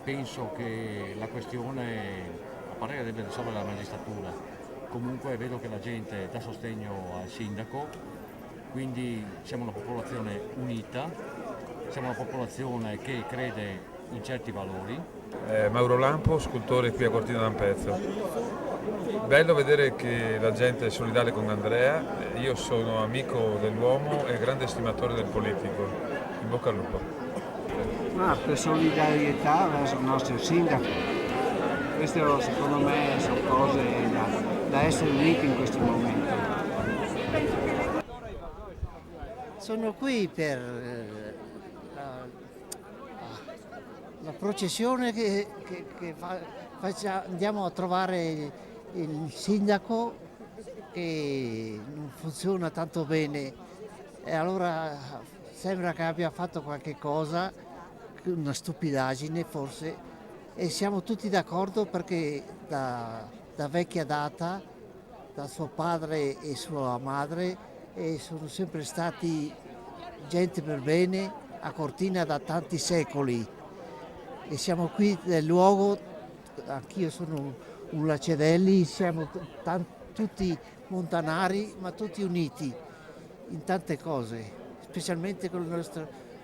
penso che la questione, a parere deve risolvere la magistratura. Comunque vedo che la gente dà sostegno al sindaco, quindi siamo una popolazione unita, siamo una popolazione che crede in certi valori. Mauro Lampo, scultore qui a Cortina d'Ampezzo. Bello vedere che la gente è solidale con Andrea. Io sono amico dell'uomo e grande stimatore del politico. In bocca al lupo. Ma per solidarietà verso il nostro sindaco. Questo secondo me sono cose da essere uniti in questo momento. Sono qui per la processione che andiamo a trovare il sindaco che non funziona tanto bene e allora sembra che abbia fatto qualche cosa, una stupidaggine forse, e siamo tutti d'accordo perché da vecchia data, da suo padre e sua madre, sono sempre stati gente per bene a Cortina da tanti secoli e siamo qui nel luogo, anch'io sono un Lacedelli, siamo tutti montanari ma tutti uniti in tante cose, specialmente con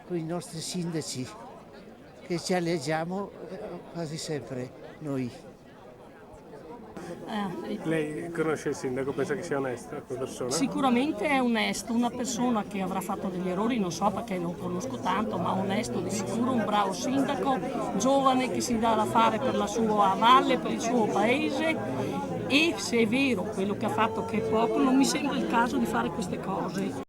i nostri sindaci che ci alleggiamo quasi sempre noi. Lei conosce il sindaco, pensa che sia onesta come persona? Sicuramente è onesto, una persona che avrà fatto degli errori, non so perché non conosco tanto, ma onesto di sicuro, un bravo sindaco, giovane che si dà da fare per la sua valle, per il suo paese, e se è vero quello che ha fatto che è poco, non mi sembra il caso di fare queste cose.